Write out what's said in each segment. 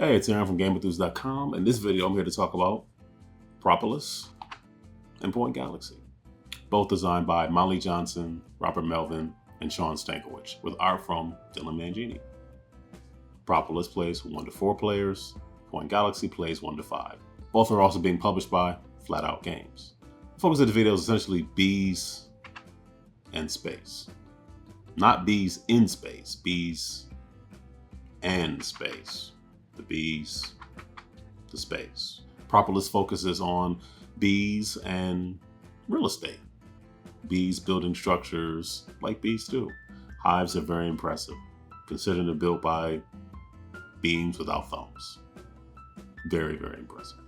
Hey, it's Aaron from GameEnthus.com. In this video, I'm here to talk about Propolis and Point Galaxy, both designed by Molly Johnson, Robert Melvin, and Shawn Stankewich, with art from Dylan Mangini. Propolis plays 1 to 4 players. Point Galaxy plays 1 to 5. Both are also being published by Flatout Games. The focus of the video is essentially bees and space. Not bees in space, bees and space. The bees, the space. Propolis focuses on bees and real estate. Bees building structures like bees do. Hives are very impressive, considering they're built by beings without thumbs. Very, very impressive.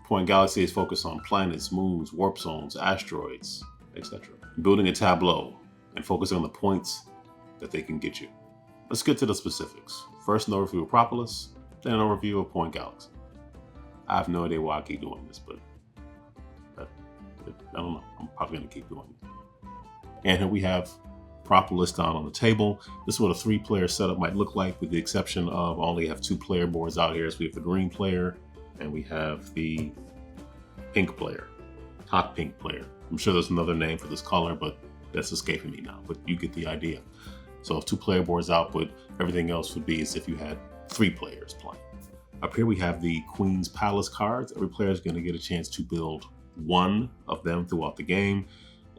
Point Galaxy is focused on planets, moons, warp zones, asteroids, etc. Building a tableau and focusing on the points that they can get you. Let's get to the specifics. First, an overview of Propolis, then an overview of Point Galaxy. I have no idea why I keep doing this, but I don't know. I'm probably going to keep doing it. And here we have Propolis down on the table. This is what a 3-player setup might look like, with the exception of I only have 2 player boards out here. So we have the green player and we have the pink player, hot pink player. I'm sure there's another name for this color, but that's escaping me now, but you get the idea. So if 2 player boards output, everything else would be as if you had 3 players playing. Up here we have the Queen's Palace cards. Every player is going to get a chance to build 1 of them throughout the game.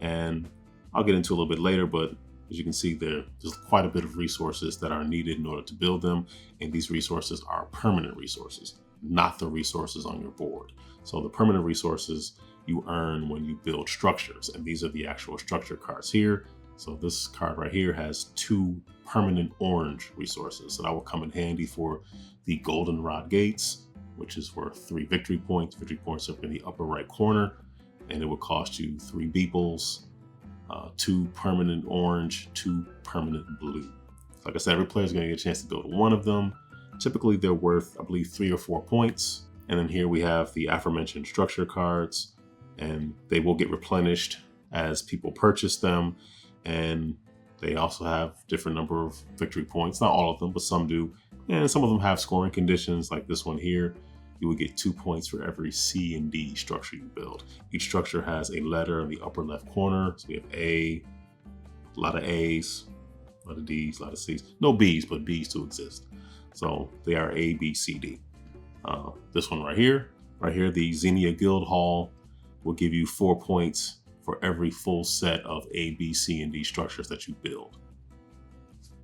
And I'll get into a little bit later, but as you can see there's quite a bit of resources that are needed in order to build them. And these resources are permanent resources, not the resources on your board. So the permanent resources you earn when you build structures. And these are the actual structure cards here. So this card right here has 2 permanent orange resources. So that will come in handy for the Goldenrod Gates, which is worth 3 victory points. Victory points are in the upper right corner, and it will cost you 3 beeples, 2 permanent orange, 2 permanent blue. Like I said, every player is going to get a chance to build 1 of them. Typically they're worth, I believe, 3 or 4 points. And then here we have the aforementioned structure cards, and they will get replenished as people purchase them. And they also have different number of victory points. Not all of them, but some do. And some of them have scoring conditions, like this one here. You would get 2 points for every C and D structure you build. Each structure has a letter in the upper left corner. So we have A, a lot of A's, a lot of D's, a lot of C's. No B's, but B's to exist. So they are A, B, C, D. This one right here, the Xenia Guild Hall will give you 4 points for every full set of A, B, C, and D structures that you build.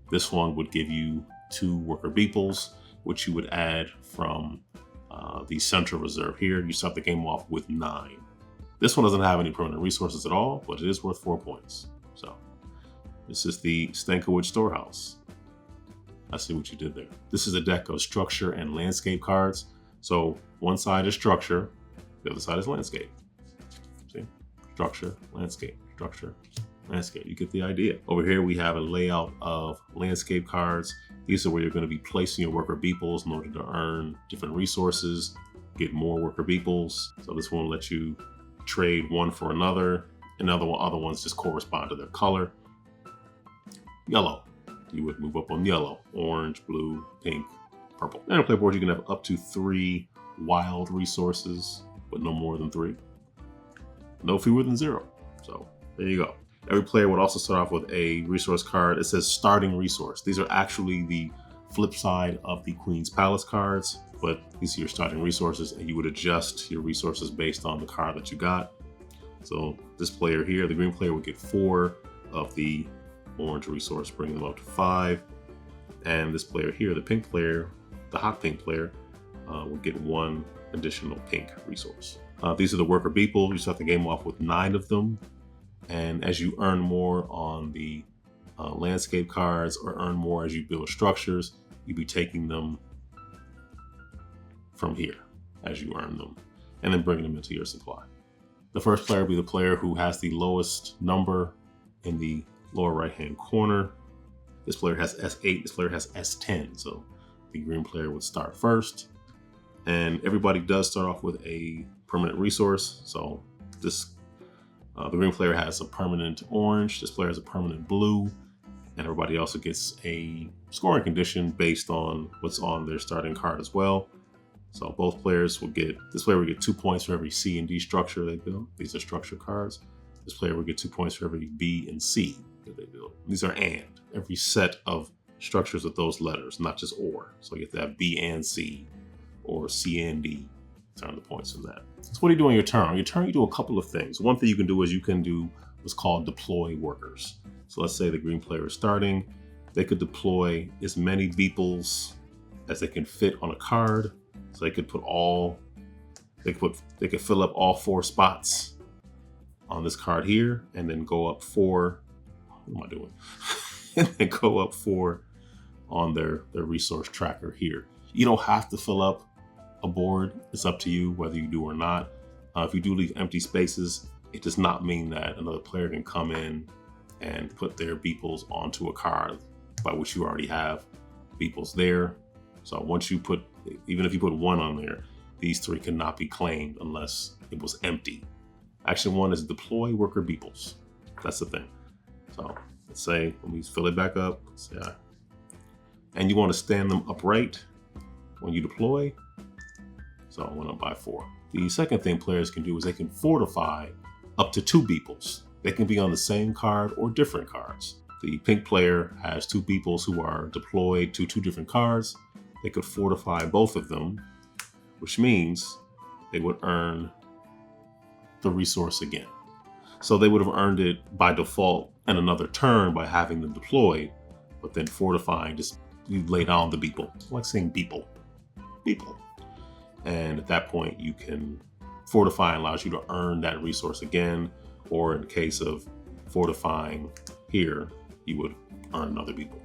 This one would give you 2 worker beeples, which you would add from the central reserve here. You start the game off with 9. This one doesn't have any permanent resources at all, but it is worth 4 points. So this is the Stankewich storehouse. I see what you did there. This is a deck of structure and landscape cards. So one side is structure, the other side is landscape. See? Structure, landscape, structure, landscape. You get the idea. Over here we have a layout of landscape cards. These are where you're going to be placing your worker beeples in order to earn different resources, get more worker beeples. So this one will let you trade one for another, and other ones just correspond to their color. Yellow, you would move up on yellow, orange, blue, pink, purple. And on a playboard you can have up to 3 wild resources, but no more than 3. No fewer than 0. So there you go. Every player would also start off with a resource card. It says starting resource. These are actually the flip side of the Queen's Palace cards, but these are your starting resources, and you would adjust your resources based on the card that you got. So this player here, the green player, would get 4 of the orange resource, bringing them up to 5. And this player here, the pink player, the hot pink player, would get 1 additional pink resource. These are the worker beeple. You start the game off with 9 of them. And as you earn more on the landscape cards, or earn more as you build structures, you'll be taking them from here as you earn them, and then bringing them into your supply. The first player will be the player who has the lowest number in the lower right-hand corner. This player has S8, this player has S10. So the green player would start first. And everybody does start off with a permanent resource. So this the green player has a permanent orange. This player has a permanent blue. And everybody also gets a scoring condition based on what's on their starting card as well. So both players will get, this player will get 2 points for every C and D structure they build. These are structure cards. This player will get 2 points for every B and C that they build. These are every set of structures with those letters, not just or. So you have to have B and C or C and D to earn the points from that. So what do you do on your turn? On your turn, you do a couple of things. One thing you can do is you can do what's called deploy workers. So let's say the green player is starting. They could deploy as many beeples as they can fit on a card. So they could put they could fill up all 4 spots on this card here, and then go up 4. What am I doing? And then go up 4 on their resource tracker here. You don't have to fill up a board. It's up to you whether you do or not. If you do leave empty spaces, it does not mean that another player can come in and put their beeples onto a card by which you already have beeples there. So once you put, even if you put 1 on there, these 3 cannot be claimed unless it was empty. Action 1 is deploy worker beeples. That's the thing. So let's say, let me fill it back up. And you want to stand them upright when you deploy. So I went up by 4. The second thing players can do is they can fortify up to 2 beeples. They can be on the same card or different cards. The pink player has 2 beeples who are deployed to 2 different cards. They could fortify both of them, which means they would earn the resource again. So they would have earned it by default in another turn by having them deployed, but then fortifying, just you lay down the beeple. I like saying beeple. Beeple. And at that point you can fortify, allows you to earn that resource again, or in case of fortifying here, you would earn another beeple.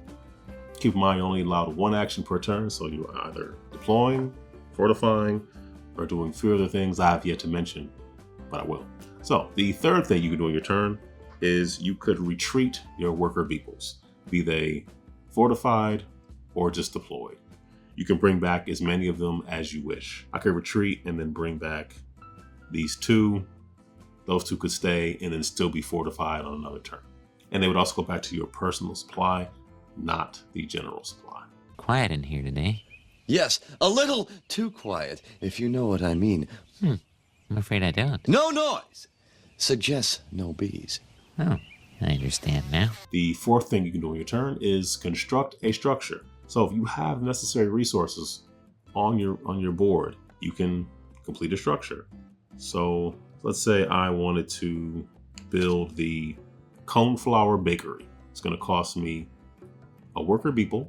Keep in mind you're only allowed 1 action per turn, so you're either deploying, fortifying, or doing 3 other things I have yet to mention, but I will. So the third thing you can do on your turn is you could retreat your worker beeples, be they fortified or just deployed. You can bring back as many of them as you wish. I could retreat and then bring back these 2. Those 2 could stay and then still be fortified on another turn. And they would also go back to your personal supply, not the general supply. Quiet in here today. Yes, a little too quiet, if you know what I mean. I'm afraid I don't. No noise suggests no bees. Oh, I understand now. The fourth thing you can do on your turn is construct a structure. So if you have necessary resources on your board, you can complete a structure. So let's say I wanted to build the Coneflower Bakery. It's going to cost me a worker beeple,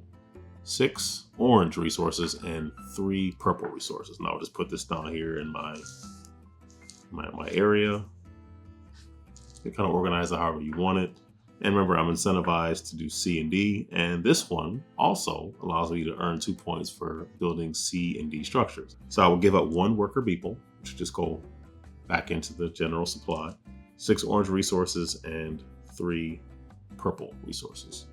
6 orange resources, and 3 purple resources. And I'll just put this down here in my area. You can kind of organize it however you want it. And remember, I'm incentivized to do C and D, and this one also allows me to earn 2 points for building C and D structures. So I will give up 1 worker beeple, which will just go back into the general supply, 6 orange resources, and 3 purple resources.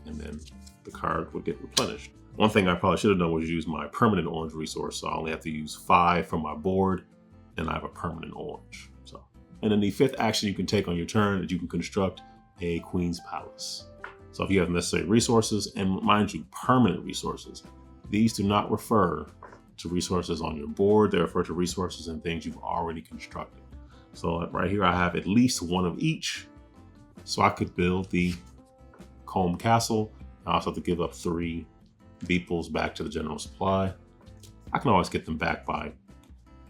And then the card would get replenished. One thing I probably should have done was use my permanent orange resource, so I only have to use 5 from my board, and I have a permanent orange. And then the 5th action you can take on your turn is you can construct a Queen's Palace. So if you have necessary resources, and mind you, permanent resources, these do not refer to resources on your board. They refer to resources and things you've already constructed. So right here, I have at least 1 of each. So I could build the Combe Castle. I also have to give up 3 beeples back to the general supply. I can always get them back by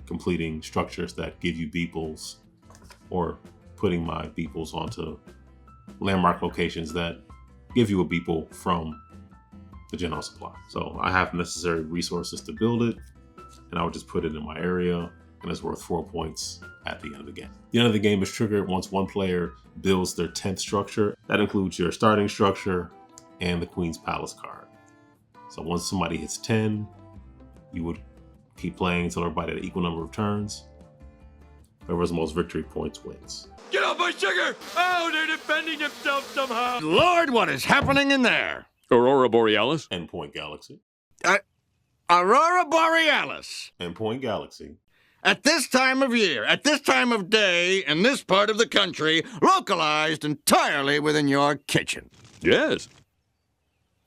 completing structures that give you beeples, or putting my beeples onto landmark locations that give you a beeple from the general supply. So I have necessary resources to build it, and I would just put it in my area, and it's worth 4 points at the end of the game. The end of the game is triggered once 1 player builds their 10th structure. That includes your starting structure and the Queen's Palace card. So once somebody hits 10, you would keep playing until everybody had an equal number of turns. Whoever has the most victory points wins. Get off my sugar! Oh, they're defending themselves somehow! Lord, what is happening in there? Aurora Borealis? And Point Galaxy. Aurora Borealis! And Point Galaxy. At this time of year, at this time of day, in this part of the country, localized entirely within your kitchen. Yes.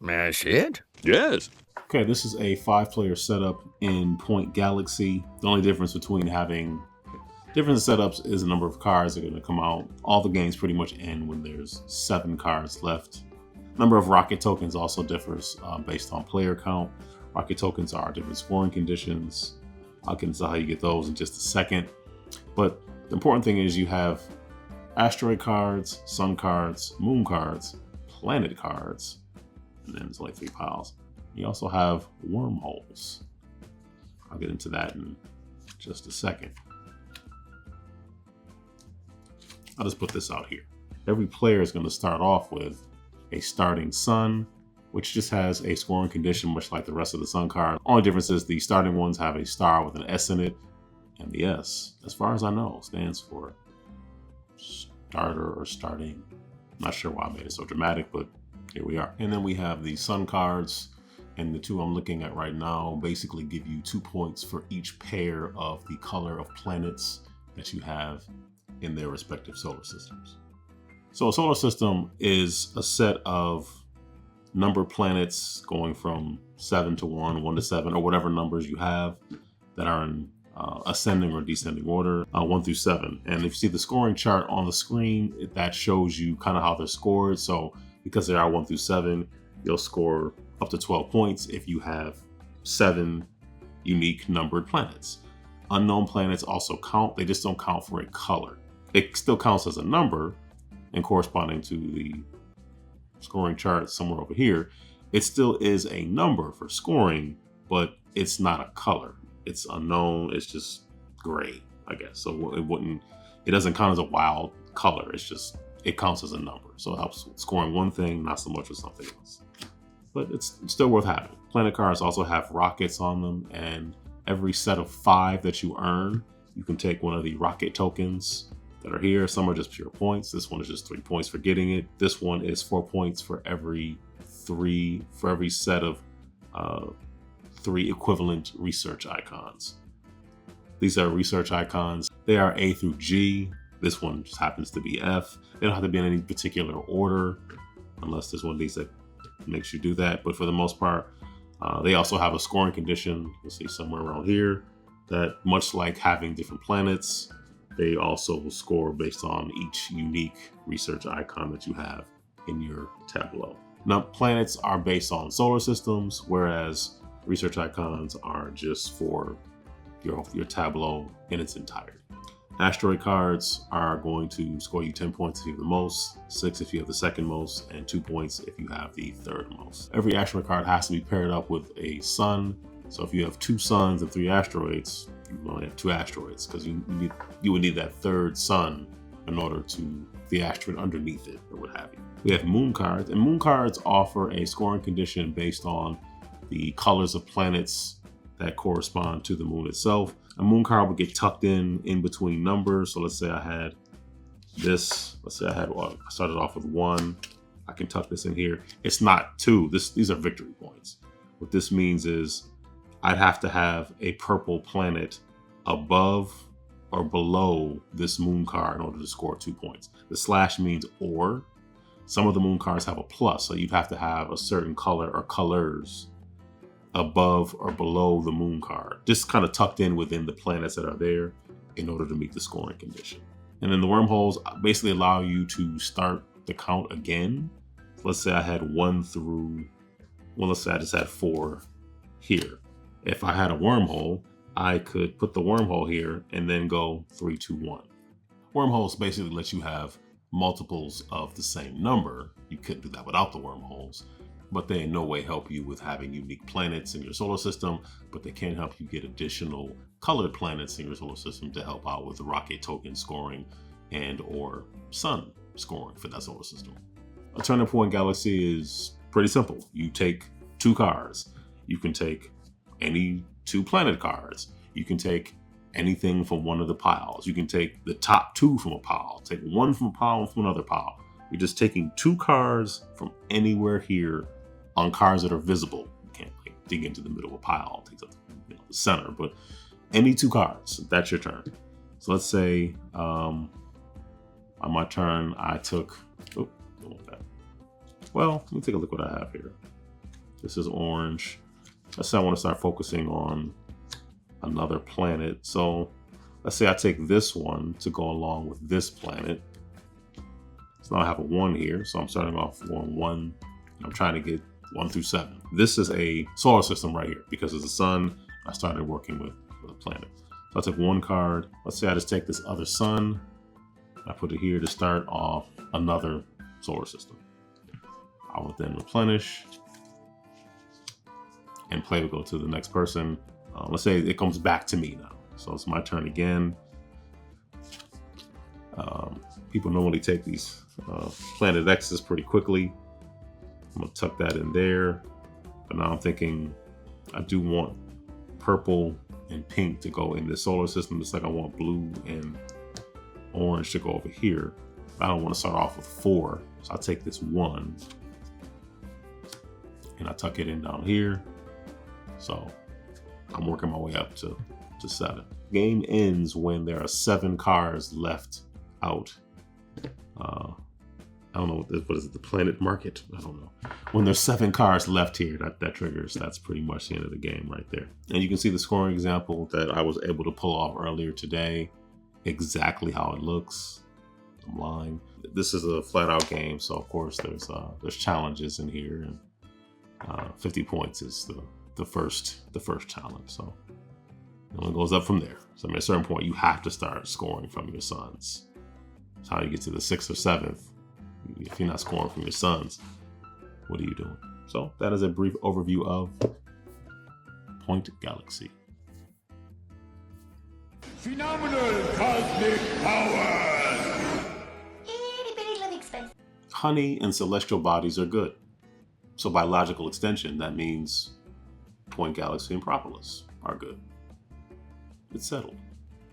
May I see it? Yes. Okay, this is a 5-player setup in Point Galaxy. The only difference between having different setups is the number of cards that are going to come out. All the games pretty much end when there's 7 cards left. Number of rocket tokens also differs based on player count. Rocket tokens are different scoring conditions. I'll get into how you get those in just a second. But the important thing is you have asteroid cards, sun cards, moon cards, planet cards, and then there's only 3 piles. You also have wormholes. I'll get into that in just a second. I'll just put this out here. Every player is going to start off with a starting sun, which just has a scoring condition much like the rest of the sun card. Only difference is the starting ones have a star with an S in it, and the S, as far as I know, stands for starter or starting. Not sure why I made it so dramatic, but here we are. And then we have the sun cards, and the 2 I'm looking at right now basically give you 2 points for each pair of the color of planets that you have in their respective solar systems. So a solar system is a set of numbered planets going from 7 to 1, 1 to 7, or whatever numbers you have that are in ascending or descending order, 1 through 7. And if you see the scoring chart on the screen, that shows you kind of how they're scored. So because they are 1 through 7, you'll score up to 12 points if you have 7 unique numbered planets. Unknown planets also count. They just don't count for a color. It still counts as a number, and corresponding to the scoring chart somewhere over here, it still is a number for scoring, but it's not a color. It's unknown. It's just gray, I guess. So it doesn't count as a wild color. It counts as a number. So it helps with scoring one thing, not so much with something else. But it's still worth having. Planet cards also have rockets on them, and every set of 5 that you earn, you can take one of the rocket tokens that are here. Some are just pure points. This one is just 3 points for getting it. This one is 4 points for every set of 3 equivalent research icons. These are research icons. They are A through G. This one just happens to be F. They don't have to be in any particular order, unless there's one of these that makes you do that. But for the most part, they also have a scoring condition. You'll see somewhere around here that, much like having different planets, they also will score based on each unique research icon that you have in your tableau. Now, planets are based on solar systems, whereas research icons are just for your tableau in its entirety. Asteroid cards are going to score you 10 points if you have the most, 6 if you have the second most, and 2 points if you have the third most. Every asteroid card has to be paired up with a sun. So if you have 2 suns and 3 asteroids, you only have 2 asteroids, because you would need that third sun in order to the asteroid underneath it, or what have you. We have moon cards, and moon cards offer a scoring condition based on the colors of planets that correspond to the moon itself. A moon card would get tucked in between numbers. So let's say I had this. Let's say I started off with 1. I can tuck this in here. It's not 2. These are victory points. What this means is I'd have to have a purple planet above or below this moon card in order to score 2 points. The slash means or. Some of the moon cards have a plus, so you'd have to have a certain color or colors above or below the moon card, just kind of tucked in within the planets that are there in order to meet the scoring condition. And then the wormholes basically allow you to start the count again. So let's say I had 1 through, well, let's say I just had 4 here. If I had a wormhole, I could put the wormhole here and then go 3, 2, 1. Wormholes basically let you have multiples of the same number. You couldn't do that without the wormholes, but they in no way help you with having unique planets in your solar system, but they can help you get additional colored planets in your solar system to help out with the rocket token scoring and or sun scoring for that solar system. A turning point galaxy is pretty simple. You take 2 cards. You can take any 2 planet cards. You can take anything from one of the piles. You can take the top 2 from a pile, take 1 from a pile and from another pile. You're just taking 2 cards from anywhere here on cards that are visible. You can't dig into the middle of a pile, it takes up the center, but any 2 cards. That's your turn. So let's say on my turn, I took, oh, don't want that. Well, let me take a look what I have here. This is orange. Let's say I want to start focusing on another planet. So let's say I take this one to go along with this planet. So now I have a 1 here. So I'm starting off on 1. I'm trying to get 1 through 7. This is a solar system right here because it's the sun. I started working with a planet. So I took 1 card. Let's say I just take this other sun. I put it here to start off another solar system. I will then replenish and play will go to the next person. Let's say it comes back to me now. So it's my turn again. People normally take these Planet X's pretty quickly. I'm gonna tuck that in there. But now I'm thinking I do want purple and pink to go in this solar system, just like I want blue and orange to go over here. I don't want to start off with 4. So I'll take this 1 and I tuck it in down here. So I'm working my way up to 7. Game ends when there are 7 cards left out. I don't know what is it, the planet market? I don't know. When there's 7 cards left here, that triggers. That's pretty much the end of the game right there. And you can see the scoring example that I was able to pull off earlier today. Exactly how it looks. I'm lying. This is a flat out game, so of course there's challenges in here, and 50 points is the first challenge. So it only goes up from there. So at a certain point, you have to start scoring from your sons. That's how you get to the 6th or 7th. If you're not scoring from your sons, what are you doing? So that is a brief overview of Point Galaxy. Phenomenal cosmic powers! Itty bitty living space. Honey and celestial bodies are good. So by logical extension, that means Point Galaxy and Propolis are good. It's settled.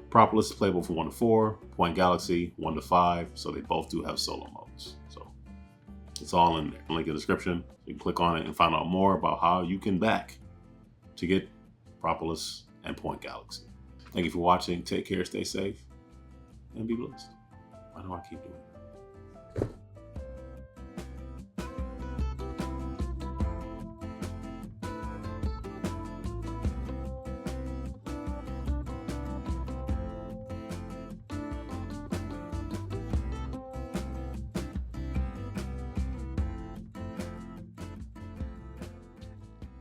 Propolis is playable from 1 to 4, Point Galaxy 1 to 5, so they both do have solo modes. So it's all in there. Link in the description. You can click on it and find out more about how you can back to get Propolis and Point Galaxy. Thank you for watching. Take care, stay safe, and be blessed. Why do I keep doing that?